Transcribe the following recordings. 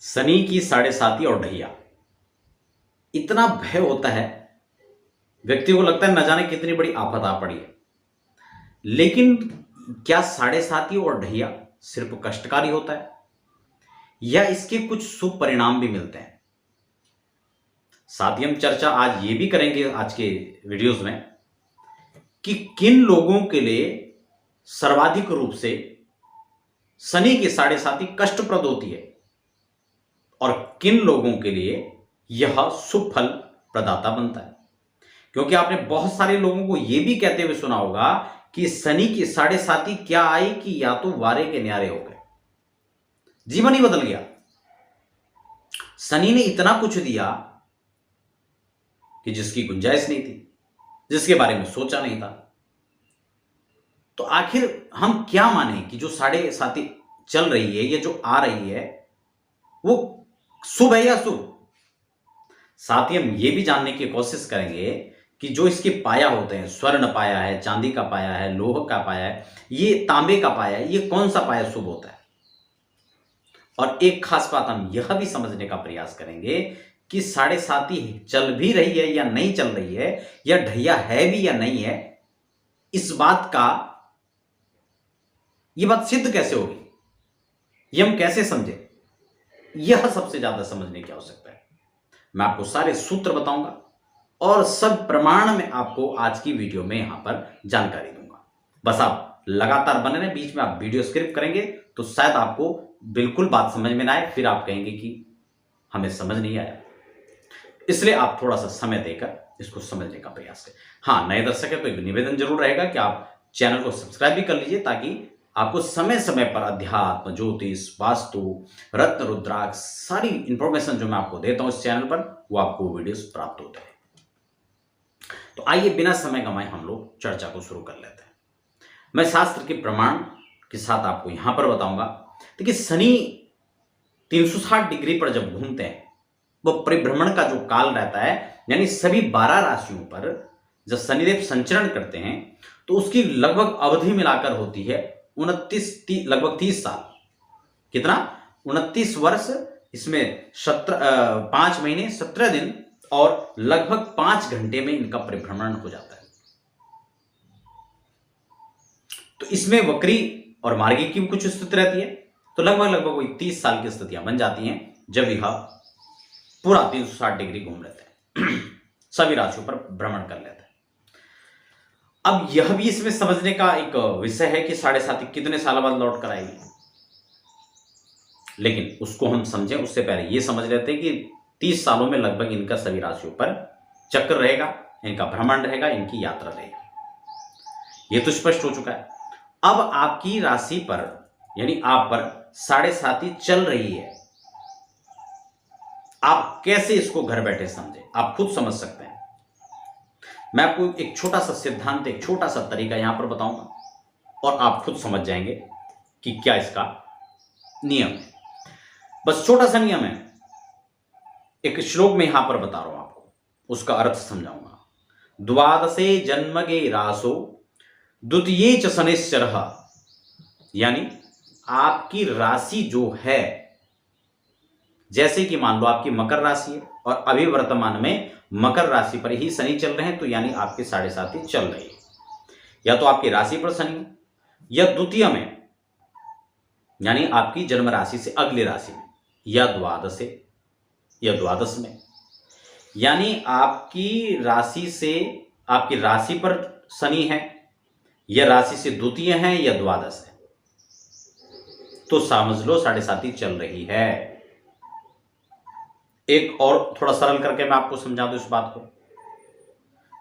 शनि की साढ़े साती और ढैया, इतना भय होता है, व्यक्ति को लगता है न जाने कितनी बड़ी आफत आ पड़ी है। लेकिन क्या साढ़े साती और ढैया सिर्फ कष्टकारी होता है या इसके कुछ शुभ परिणाम भी मिलते हैं? साथ ही हम चर्चा आज ये भी करेंगे आज के वीडियोस में कि किन लोगों के लिए सर्वाधिक रूप से शनि की साढ़े साती कष्टप्रद होती है और किन लोगों के लिए यह शुभ फल प्रदाता बनता है। क्योंकि आपने बहुत सारे लोगों को यह भी कहते हुए सुना होगा कि शनि की साढ़े साती क्या आई कि या तो वारे के न्यारे हो गए, जीवन ही बदल गया। शनि ने इतना कुछ दिया कि जिसकी गुंजाइश नहीं थी, जिसके बारे में सोचा नहीं था। तो आखिर हम क्या माने कि जो साढ़े साती चल रही है, ये जो आ रही है, वो शुभ है या शुभ? साथ ही हम ये भी जानने की कोशिश करेंगे कि जो इसके पाया होते हैं, स्वर्ण पाया है, चांदी का पाया है, लोह का पाया है, ये तांबे का पाया है, ये कौन सा पाया शुभ होता है। और एक खास बात हम यह भी समझने का प्रयास करेंगे कि साढ़े साती चल भी रही है या नहीं चल रही है, या ढैया है भी या नहीं है, इस बात का यह बात सिद्ध कैसे होगी, यह हम कैसे समझे, यह सबसे ज्यादा समझने की आवश्यकता है। मैं आपको सारे सूत्र बताऊंगा और सब प्रमाण में आपको आज की वीडियो में यहां पर जानकारी दूंगा। बस आप लगातार बने रहें, बीच में आप वीडियो स्किप करेंगे तो शायद आपको बिल्कुल बात समझ में ना आए, फिर आप कहेंगे कि हमें समझ नहीं आया। इसलिए आप थोड़ा सा समय देकर इसको समझने का प्रयास करें। हाँ, नए दर्शक है तो एक निवेदन जरूर रहेगा कि आप चैनल को सब्सक्राइब भी कर लीजिए, ताकि आपको समय समय पर अध्यात्म, ज्योतिष, वास्तु, रत्न, रुद्राक्ष, सारी इंफॉर्मेशन जो मैं आपको देता हूं इस चैनल पर, वो आपको वीडियोस प्राप्त होते हैं। तो आइए बिना समय गंवाए हम लोग चर्चा को शुरू कर लेते हैं। मैं शास्त्र के प्रमाण के साथ आपको यहां पर बताऊंगा। देखिए, शनि 360 डिग्री पर जब घूमते हैं, वो परिभ्रमण का जो काल रहता है, यानी सभी 12 राशियों पर जब शनिदेव संचरण करते हैं तो उसकी लगभग अवधि मिलाकर होती है 29 लगभग 30 साल। कितना? 29 वर्ष, इसमें 5 महीने 17 दिन और लगभग 5 घंटे में इनका परिभ्रमण हो जाता है। तो इसमें वक्री और मार्गी की भी कुछ स्थिति रहती है, तो लगभग वही 30 साल की स्थितियां बन जाती हैं जब यह पूरा 360 डिग्री घूम लेते हैं सभी राशियों पर भ्रमण कर लेते हैं। अब यह भी इसमें समझने का एक विषय है कि साढ़े साती कितने साल बाद लौट कर आएगी, लेकिन उसको हम समझें उससे पहले यह समझ लेते हैं कि 30 सालों में लगभग इनका सभी राशियों पर चक्र रहेगा, इनका भ्रमण रहेगा, इनकी यात्रा रहेगी। यह तो स्पष्ट हो चुका है। अब आपकी राशि पर यानी आप पर साढ़े साती चल रही है, आप कैसे इसको घर बैठे समझे, आप खुद समझ सकते हैं। मैं आपको एक छोटा सा सिद्धांत, एक छोटा सा तरीका यहां पर बताऊंगा और आप खुद समझ जाएंगे कि क्या इसका नियम है। बस छोटा सा नियम है, एक श्लोक में यहां पर बता रहा हूं आपको, उसका अर्थ समझाऊंगा। द्वादशे जन्मगे रासो द्वितीये च शनिश्चरः, यानी आपकी राशि जो है, जैसे कि मान लो आपकी मकर राशि है और अभी वर्तमान में मकर राशि पर ही शनि चल रहे हैं, तो यानी आपकी साढ़े साती चल रही है। या तो आपकी राशि पर शनि या द्वितीय में, यानी आपकी जन्म राशि से अगली राशि में, या द्वादश में, यानी आपकी राशि से आपकी राशि पर शनि है या राशि से द्वितीय है या द्वादश है, तो समझ लो साढ़े साती चल रही है। एक और थोड़ा सरल करके मैं आपको समझा दूं इस बात को,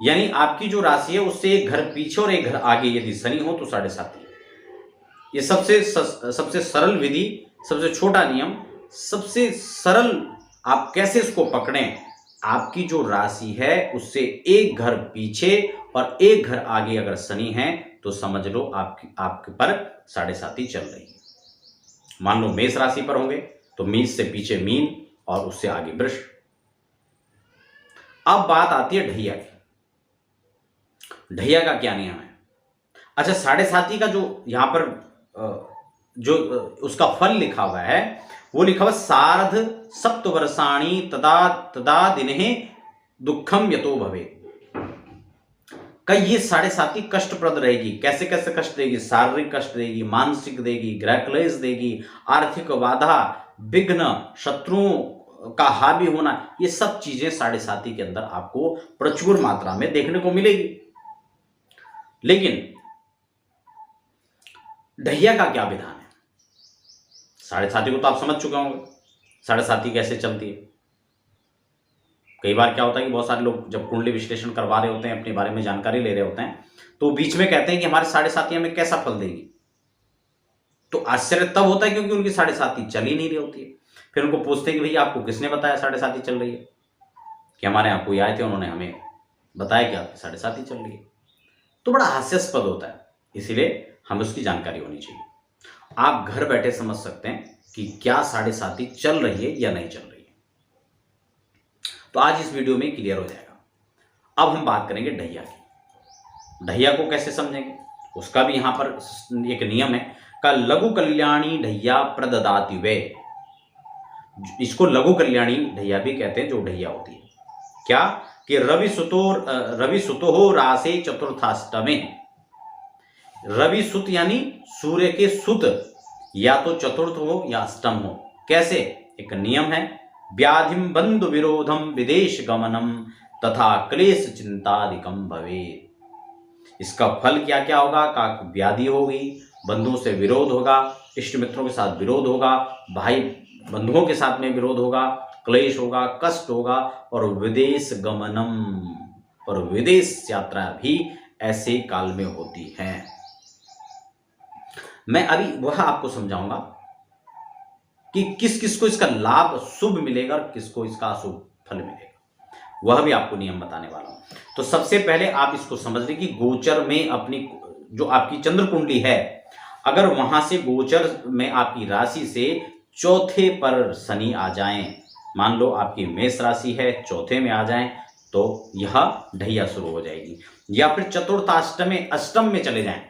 यानी आपकी जो राशि है उससे एक घर पीछे और एक घर आगे यदि शनि हो तो साढ़े साती। ये सबसे सरल विधि, सबसे छोटा नियम, सबसे सरल, आप कैसे इसको पकड़ें। आपकी जो राशि है उससे एक घर पीछे और एक घर आगे अगर शनि है तो समझ लो आपके पर साढ़े साती चल रही है। मान लो मेष राशि पर होंगे तो मेष से पीछे मीन और उससे आगे वृष। अब बात आती है ढैया की। ढैया का क्या नियम है? अच्छा, साढ़े साती का जो यहां पर जो उसका फल लिखा हुआ है वो लिखा हुआ सार्ध सप्तवर्षाणि तदा तदा दिने दुखम यतो भवे। कई ये 7.5 कष्टप्रद रहेगी। कैसे कैसे कष्ट देगी? शारीरिक कष्ट देगी, मानसिक देगी, ग्रह क्लेश देगी, आर्थिक बाधा, विघ्न, शत्रुओं का हावी होना, ये सब चीजें 7.5 के अंदर आपको प्रचुर मात्रा में देखने को मिलेगी। लेकिन ढैया का क्या विधान है? 7.5 को तो आप समझ चुके होंगे 7.5 कैसे चलती है। कई बार क्या होता है कि बहुत सारे लोग जब कुंडली विश्लेषण करवा रहे होते हैं, अपने बारे में जानकारी ले रहे होते हैं, तो बीच में कहते हैं कि हमारे 7.5 हमें कैसा फल देगी। तो आश्चर्य तब होता है क्योंकि उनकी 7.5 चल ही नहीं रही होती है। फिर उनको पूछते हैं कि भैया आपको किसने बताया 7.5 चल रही है? कि हमारे यहाँ कोई आए थे, उन्होंने हमें बताया कि आपकी 7.5 चल रही है। तो बड़ा हास्यास्पद होता है, इसीलिए हमें उसकी जानकारी होनी चाहिए। आप घर बैठे समझ सकते हैं कि क्या 7.5 चल रही है या नहीं चल रही है। तो आज इस वीडियो में क्लियर हो जाएगा। अब हम बात करेंगे ढैया की। ढैया को कैसे समझेंगे, उसका भी यहां पर एक नियम है का लघु कल्याणी ढैया प्रददाति वे। इसको लघु कल्याणी ढैया भी कहते हैं, जो ढैया होती है। क्या कि रवि सुतो रासे चतुर्थाष्टमे। रवि सुत यानी सूर्य के सुत या तो चतुर्थ हो या अष्टम हो। कैसे? एक नियम है, व्याधिम बंधु विरोधम विदेश गमनम तथा क्लेश चिंतादिकम भवेत्। इसका फल क्या क्या होगा? का व्याधि होगी, बंधुओं से विरोध होगा, इष्ट मित्रों के साथ विरोध होगा, भाई बंधुओं के साथ में विरोध होगा, क्लेश होगा, कष्ट होगा, और विदेश गमनम, और विदेश यात्रा भी ऐसे काल में होती है। मैं अभी वह आपको समझाऊंगा कि किस किस को इसका लाभ शुभ मिलेगा और किसको इसका अशुभ फल मिलेगा, वह भी आपको नियम बताने वाला हूं। तो सबसे पहले आप इसको समझ लें कि गोचर में अपनी जो आपकी चंद्र कुंडली है, अगर वहां से गोचर में आपकी राशि से चौथे पर शनि आ जाएं, मान लो आपकी मेष राशि है, चौथे में आ जाएं, तो यह ढैया शुरू हो जाएगी। या फिर अष्टम में चले जाएं।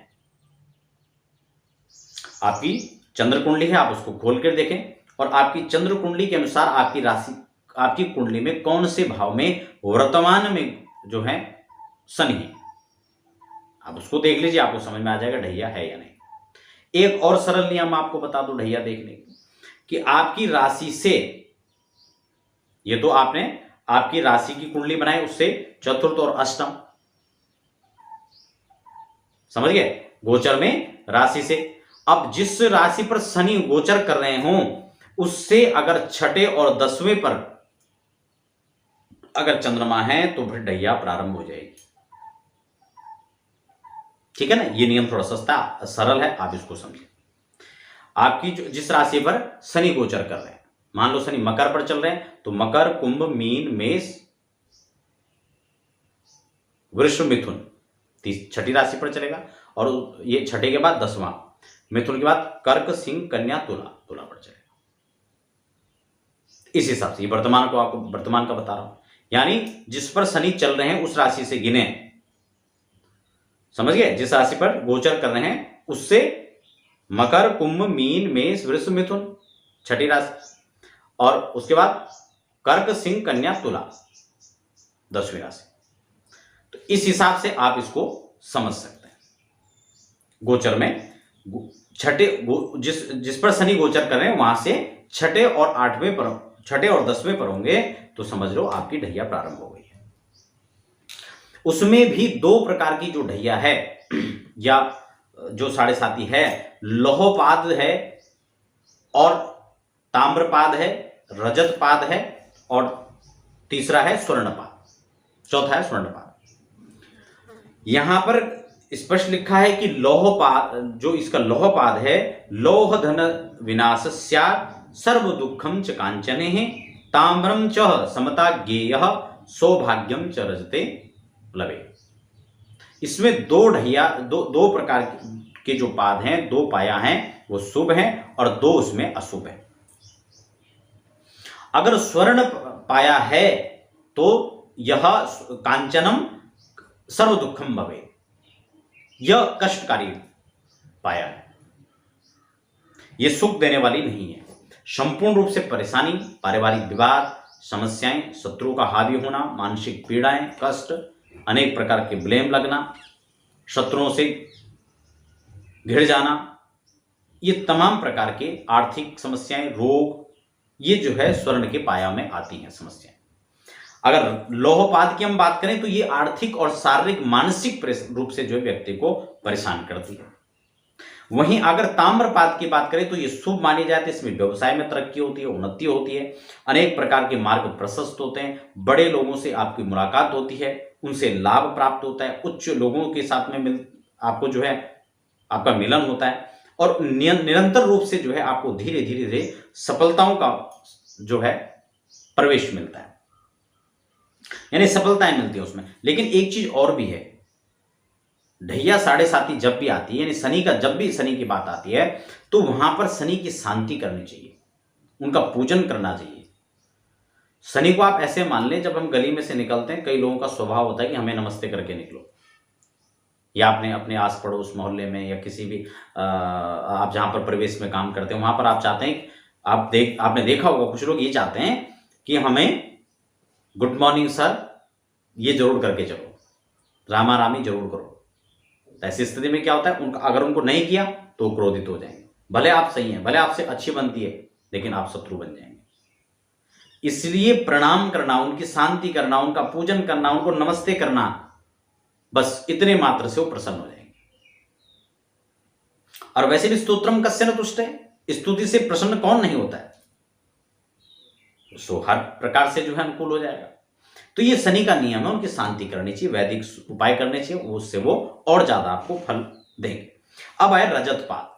आपकी चंद्र कुंडली है, आप उसको खोल कर देखें और आपकी चंद्र कुंडली के अनुसार आपकी राशि, आपकी कुंडली में कौन से भाव में वर्तमान में जो है शनि है, आप उसको देख लीजिए, आपको समझ में आ जाएगा ढैया है या नहीं। एक और सरल नियम आपको बता दूं ढैया देखने की, आपकी राशि से, ये तो आपने आपकी राशि की कुंडली बनाई, उससे चतुर्थ और अष्टम, समझ गए, गोचर में राशि से। अब जिस राशि पर शनि गोचर कर रहे हों, उससे अगर छठे और 10वें पर अगर चंद्रमा है तो फिर ढैया प्रारंभ हो जाएगी। ठीक है ना, ये नियम थोड़ा सस्ता सरल है, आप इसको समझिए। आपकी जिस राशि पर शनि गोचर कर रहे हैं, मान लो शनि मकर पर चल रहे हैं, तो मकर, कुंभ, मीन, मेष, वृष, मिथुन, छठी राशि पर चलेगा, और ये छठे के बाद 10वां, मिथुन के बाद कर्क, सिंह, कन्या, तुला, तुला पर चलेगा। इस हिसाब से ये वर्तमान को आपको वर्तमान का बता रहा हूं, यानी जिस पर शनि चल रहे हैं उस राशि से गिने, समझ गए, जिस राशि पर गोचर कर रहे हैं उससे मकर, कुंभ, मीन, मेष, वृष, मिथुन, छठी राशि, और उसके बाद कर्क, सिंह, कन्या, तुला, 10वीं राशि। तो इस हिसाब से आप इसको समझ सकते हैं। गोचर में छठे जिस पर शनि गोचर कर रहे हैं वहां से छठे और 8वें पर, छठे और 10वें पर होंगे, तो समझ लो आपकी ढैया प्रारंभ हो गई है। उसमें भी 2 प्रकार की जो ढैया है या जो 7.5 है, लौहपाद है और ताम्रपाद है, रजतपाद है, और तीसरा है स्वर्णपाद, चौथा है स्वर्णपाद। यहां पर स्पष्ट लिखा है कि लौहपाद, जो इसका लौहपाद है, लौह धन विनाश सर्व दुखम च कांचने है, ताम्रम च समता ज्ञेय, सौभाग्यम च रजते लवे। इसमें 2 ढैया, दो प्रकार के जो पाद हैं, 2 पाया हैं, वो शुभ हैं और 2 उसमें अशुभ है। अगर स्वर्ण पाया है तो यह कांचनम सर्व दुखम भवे, यह कष्टकारी पाया है। ये सुख देने वाली नहीं है। संपूर्ण रूप से परेशानी, पारिवारिक विवाद, समस्याएं, शत्रु का हावी होना, मानसिक पीड़ाएं, कष्ट, अनेक प्रकार के ब्लेम लगना, शत्रुओं से घिर जाना, ये तमाम प्रकार के आर्थिक समस्याएं, रोग, ये जो है स्वर्ण के पाया में आती हैं समस्याएं। अगर लौहपात की हम बात करें तो ये आर्थिक और शारीरिक मानसिक रूप से जो व्यक्ति को परेशान करती है। वहीं अगर ताम्रपात की बात करें तो ये शुभ मानी जाती है। इसमें व्यवसाय में तरक्की होती है, उन्नति होती है, अनेक प्रकार के मार्ग प्रशस्त होते हैं, बड़े लोगों से आपकी मुलाकात होती है, उनसे लाभ प्राप्त होता है, उच्च लोगों के साथ में आपको जो है आपका मिलन होता है और निरंतर रूप से जो है आपको धीरे धीरे सफलताओं का जो है प्रवेश मिलता है, यानी सफलताएं मिलती है उसमें। लेकिन एक चीज और भी है, ढैया 7.5 जब भी आती है, यानी शनि का जब भी शनि की बात आती है तो वहां पर शनि की शांति करनी चाहिए, उनका पूजन करना चाहिए। शनि को आप ऐसे मान लें, जब हम गली में से निकलते हैं कई लोगों का स्वभाव होता है कि हमें नमस्ते करके निकलो, या आपने अपने आस पड़ोस मोहल्ले में या किसी भी आप जहां पर प्रवेश में काम करते हैं वहां पर आप चाहते हैं, आपने देखा होगा कुछ लोग ये चाहते हैं कि हमें गुड मॉर्निंग सर ये जरूर करके चलो, रामा रामी जरूर करो। ऐसी स्थिति में क्या होता है, अगर उनको नहीं किया तो क्रोधित हो जाएंगे, भले आप सही हैं, भले आपसे अच्छी बनती है, लेकिन आप शत्रु बन जाएंगे। इसलिए प्रणाम करना, उनकी शांति करना, उनका पूजन करना, उनको नमस्ते करना, बस इतने मात्र से वो प्रसन्न हो जाएंगे। और वैसे भी स्तोत्रम कस्य न तुष्टे, स्तुति से प्रसन्न कौन नहीं होता है, सो हर प्रकार से जो है अनुकूल हो जाएगा। तो ये शनि का नियम है, उनकी शांति करनी चाहिए, वैदिक उपाय करने चाहिए, उससे वो और ज्यादा आपको फल देंगे। अब आए रजत पात।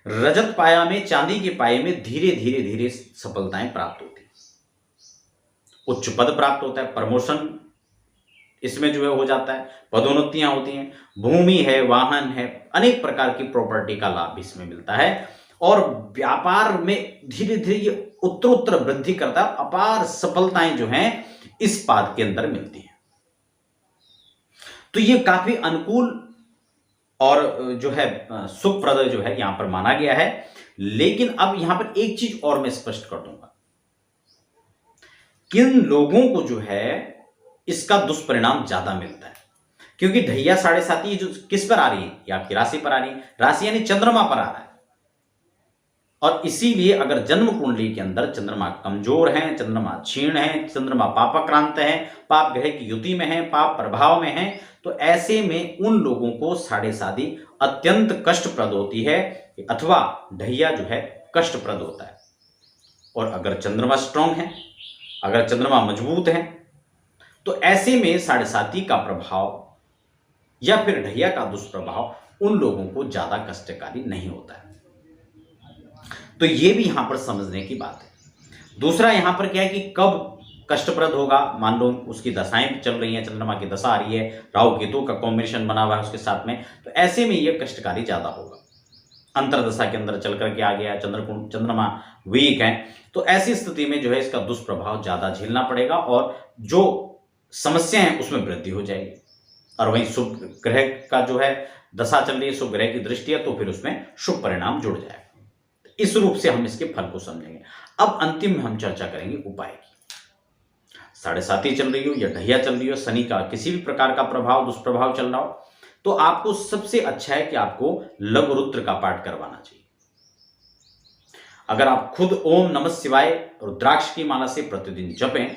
रजत पाया में, चांदी के पाए में धीरे धीरे धीरे सफलताएं प्राप्त होती है, उच्च पद प्राप्त होता है, प्रमोशन इसमें जो है हो जाता है, पदोन्नतियां होती हैं, भूमि है, वाहन है, अनेक प्रकार की प्रॉपर्टी का लाभ इसमें मिलता है और व्यापार में धीरे धीरे ये उत्तरोत्तर वृद्धि करता है। अपार सफलताएं जो हैं इस पाद के अंदर मिलती है। तो ये काफी अनुकूल और जो है सुखप्रद जो है यहां पर माना गया है। लेकिन अब यहां पर एक चीज और मैं स्पष्ट कर दूंगा, किन लोगों को जो है इसका दुष्परिणाम ज्यादा मिलता है, क्योंकि ढैया 7.5 जो किस पर आ रही है, ये आपकी राशि पर आ रही है, राशि यानी चंद्रमा पर आ रहा है। और इसीलिए अगर जन्म कुंडली के अंदर चंद्रमा कमजोर है, चंद्रमा क्षीण है, चंद्रमा पापाक्रांत है, पाप ग्रह की युति में है, पाप प्रभाव में है, तो ऐसे में उन लोगों को 7.5 अत्यंत कष्टप्रद होती है, अथवा ढैया जो है कष्टप्रद होता है। और अगर चंद्रमा स्ट्रांग है, अगर चंद्रमा मजबूत है, तो ऐसे में 7.5 का प्रभाव या फिर ढैया का दुष्प्रभाव उन लोगों को ज्यादा कष्टकारी नहीं होता है। तो ये भी यहां पर समझने की बात है। दूसरा यहां पर क्या है कि कब कष्टप्रद होगा, मान लो उसकी दशाएं चल रही हैं, चंद्रमा की दशा आ रही है, राहु केतु का कॉम्बिनेशन बना हुआ है उसके साथ में, तो ऐसे में यह कष्टकारी ज्यादा होगा। अंतरदशा के अंदर चल करके आ गया, चंद्रमा वीक है, तो ऐसी स्थिति में जो है इसका दुष्प्रभाव ज्यादा झेलना पड़ेगा और जो समस्या है उसमें वृद्धि हो जाएगी। और वहीं शुभ ग्रह का जो है दशा चल रही है, शुभ ग्रह की दृष्टि है, तो फिर उसमें शुभ परिणाम जुड़ जाएगा। इस रूप से हम इसके फल को समझेंगे। अब अंतिम में हम चर्चा करेंगे उपाय की। 7.5 चल रही हो या ढैया चल रही हो, शनि का किसी भी प्रकार का प्रभाव दुष्प्रभाव चल रहा हो, तो आपको सबसे अच्छा है कि आपको लघु रुद्र का पाठ करवाना चाहिए। अगर आप खुद ओम नमः शिवाय रुद्राक्ष की माला से प्रतिदिन जपें,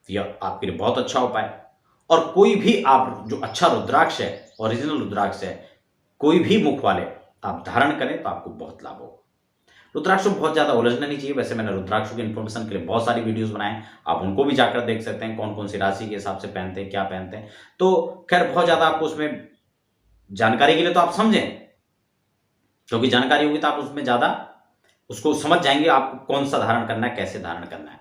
यह आपके लिए बहुत अच्छा उपाय है। और कोई भी आप जो अच्छा रुद्राक्ष है, ओरिजिनल रुद्राक्ष है, कोई भी मुख वाले आप धारण करें तो आपको बहुत लाभ होगा। रुद्राक्ष बहुत ज्यादा उलझना नहीं चाहिए। वैसे मैंने रुद्राक्ष की इंफॉर्मेशन के लिए बहुत सारी वीडियोस बनाए, आप उनको भी जाकर देख सकते हैं, कौन कौन सी राशि के हिसाब से पहनते हैं, क्या पहनते हैं। तो खैर बहुत ज्यादा आपको उसमें जानकारी के लिए तो आप समझें, क्योंकि जानकारी होगी तो आप उसमें ज्यादा उसको समझ जाएंगे आपको कौन सा धारण करना है, कैसे धारण करना है।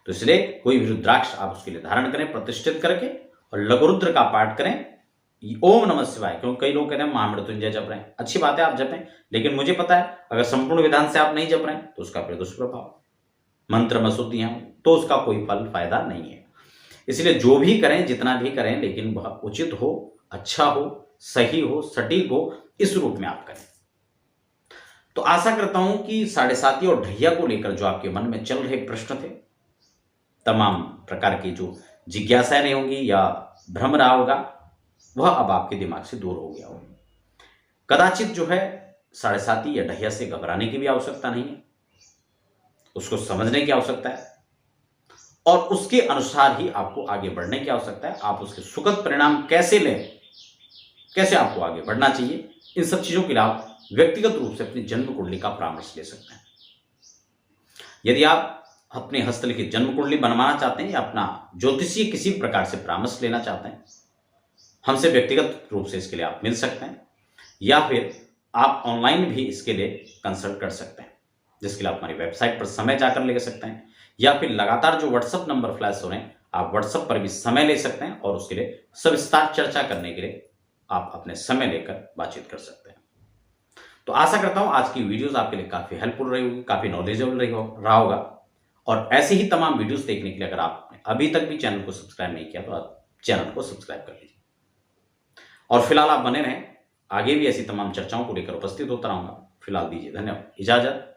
तो इसलिए कोई भी रुद्राक्ष आप उसके लिए धारण करें प्रतिष्ठित करके, और लघु रुद्र का पाठ करें, ओम नमः शिवाय। क्योंकि कई लोग कहते हैं महामृत्युंजय जप रहे हैं, अच्छी बात है आप जपें, लेकिन मुझे पता है अगर संपूर्ण विधान से आप नहीं जप रहे हैं तो उसका फिर दुष्प्रभाव, मंत्र मसूदियां तो उसका कोई फल फायदा नहीं है। इसलिए जो भी करें, जितना भी करें, लेकिन वह उचित हो, अच्छा हो, सही हो, सटीक हो, इस रूप में आप करें। तो आशा करता हूं कि साढ़े साती और ढैया को लेकर जो आपके मन में चल रहे प्रश्न थे, तमाम प्रकार की जो जिज्ञासाएं नहीं होंगी या भ्रम रहा होगा, वह अब आपके दिमाग से दूर हो गया होगा। कदाचित जो है साढ़े साती या ढैया से घबराने की भी आवश्यकता नहीं है, उसको समझने की आवश्यकता है और उसके अनुसार ही आपको आगे बढ़ने की आवश्यकता है। आप उसके सुखद परिणाम कैसे लें, कैसे आपको आगे बढ़ना चाहिए, इन सब चीजों के लिए आप व्यक्तिगत रूप से अपनी जन्म कुंडली का परामर्श ले सकते हैं। यदि आप अपने हस्तलिखित जन्म कुंडली बनवाना चाहते हैं या अपना ज्योतिषीय किसी प्रकार से परामर्श लेना चाहते हैं, हमसे व्यक्तिगत रूप से इसके लिए आप मिल सकते हैं या फिर आप ऑनलाइन भी इसके लिए कंसल्ट कर सकते हैं, जिसके लिए आप हमारी वेबसाइट पर समय जाकर ले सकते हैं या फिर लगातार जो व्हाट्सएप नंबर फ्लैश हो रहे हैं, आप व्हाट्सएप पर भी समय ले सकते हैं और उसके लिए सविस्तार चर्चा करने के लिए आप अपने समय लेकर बातचीत कर सकते हैं। तो आशा करता हूं आज की वीडियोस आपके लिए काफी हेल्पफुल रही होगी, काफी नॉलेजेबल रहा होगा और ऐसे ही तमाम वीडियोस देखने के लिए अगर आपने अभी तक भी चैनल को सब्सक्राइब नहीं किया तो आप चैनल को सब्सक्राइब कर लीजिए और फिलहाल आप बने रहें, आगे भी ऐसी तमाम चर्चाओं को लेकर उपस्थित होता रहूंगा। फिलहाल दीजिए धन्यवाद, इजाजत।